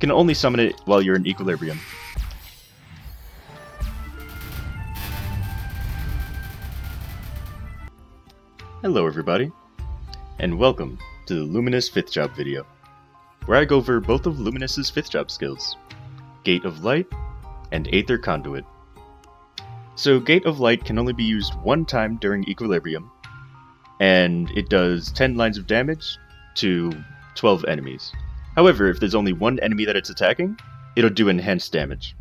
Can only summon it while you're in equilibrium. Hello everybody, and welcome to the Luminous 5th job video, where I go over both of Luminous's 5th job skills, Gate of Light and Aether Conduit. So Gate of Light can only be used one time during equilibrium, and it does 10 lines of damage to 12 enemies. However, if there's only one enemy that it's attacking, it'll do enhanced damage.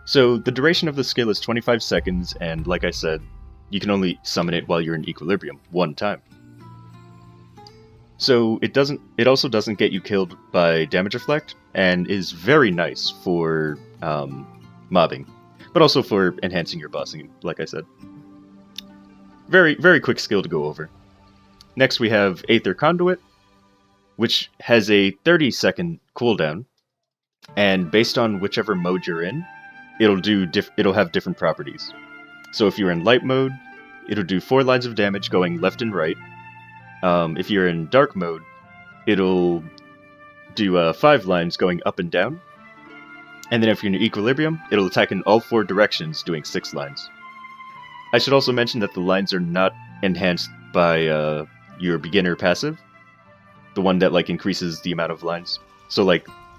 So the duration of the skill is 25 seconds, and like I said, you can only summon it while you're in equilibrium one time. So it also doesn't get you killed by damage reflect, and is very nice for mobbing, but also for enhancing your bossing, like I said. Very, very quick skill to go over. Next we have Aether Conduit, which has a 30-second cooldown, and based on whichever mode you're in, it'll have different properties. So if you're in light mode, it'll do 4 lines of damage going left and right. If you're in dark mode, it'll do 5 lines going up and down. And then if you're in equilibrium, it'll attack in all 4 directions, doing 6 lines. I should also mention that the lines are not enhanced by your beginner passive, the one that increases the amount of lines. So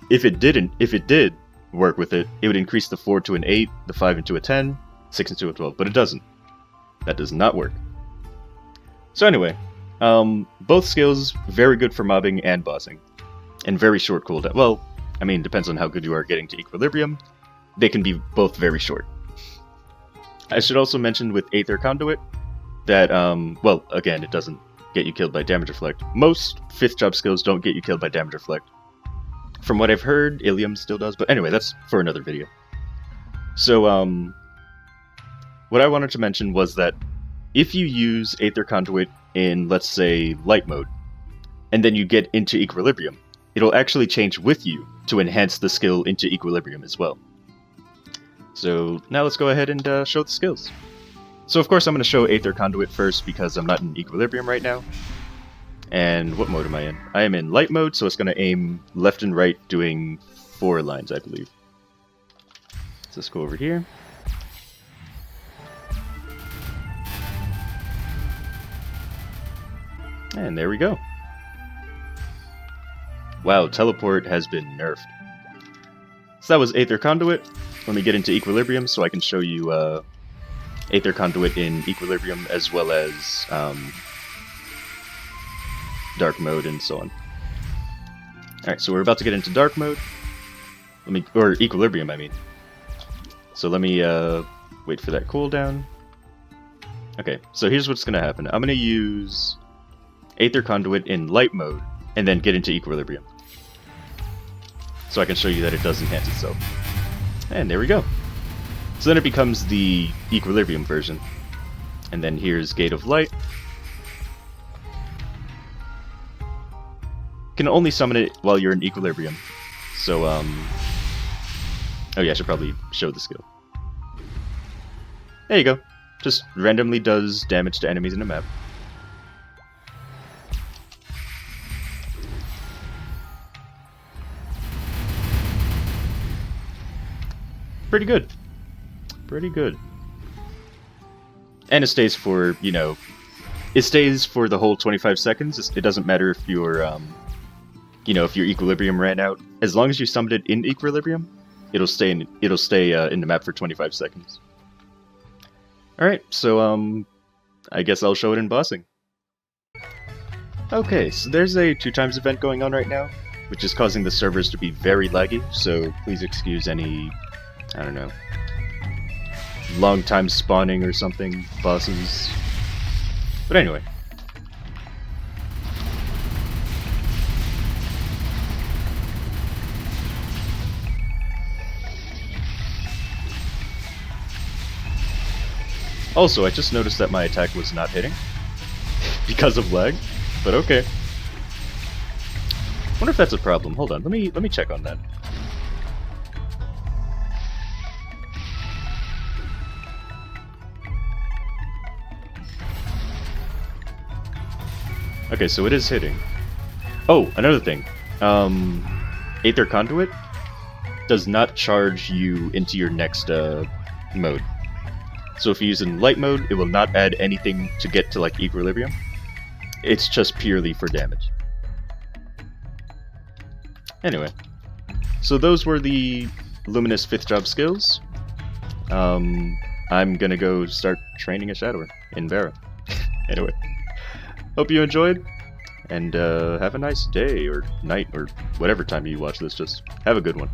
if it did work with it, it would increase the 4 to an 8, the 5 into a 10, 6 into a 12, but it doesn't. That does not work. So anyway, both skills very good for mobbing and bossing, and very short cooldown. Well, I mean, depends on how good you are getting to equilibrium. They can be both very short. I should also mention with Aether Conduit that, well, again, it doesn't get you killed by damage reflect. Most 5th job skills don't get you killed by damage reflect. From what I've heard, Ilium still does, but anyway, that's for another video. So, what I wanted to mention was that if you use Aether Conduit in, let's say, light mode, and then you get into equilibrium, it'll actually change with you to enhance the skill into equilibrium as well. So now let's go ahead and show the skills. So of course I'm going to show Aether Conduit first because I'm not in equilibrium right now. And what mode am I in? I am in light mode, so it's going to aim left and right doing 4 lines, I believe. So let's go over here. And there we go. Wow, teleport has been nerfed. So that was Aether Conduit. Let me get into equilibrium so I can show you Aether Conduit in equilibrium as well as dark mode and so on. Alright, so we're about to get into dark mode. Or equilibrium, I mean. So let me wait for that cooldown. Okay, so here's what's gonna happen. I'm gonna use Aether Conduit in light mode, and then get into equilibrium. So I can show you that it does enhance itself. And there we go. So then it becomes the equilibrium version. And then here's Gate of Light. Can only summon it while you're in equilibrium. So, oh yeah, I should probably show the skill. There you go. Just randomly does damage to enemies in a map. Pretty good. Pretty good. And it stays for, it stays for the whole 25 seconds. It doesn't matter if you're, if your equilibrium ran out. As long as you summoned it in equilibrium, it'll stay in the map for 25 seconds. Alright, so, I guess I'll show it in bossing. Okay, so there's a 2x event going on right now, which is causing the servers to be very laggy, so please excuse any, I don't know, long time spawning or something, bosses. But anyway. Also, I just noticed that my attack was not hitting because of lag, but okay. Wonder if that's a problem. Hold on, let me check on that. Okay, so it is hitting. Oh, another thing. Aether Conduit does not charge you into your next mode. So if you use it in light mode, it will not add anything to get to like equilibrium. It's just purely for damage. Anyway, so those were the Luminous 5th job skills. I'm gonna go start training a Shadower in Vera. Anyway, hope you enjoyed, and have a nice day or night or whatever time you watch this. Just have a good one.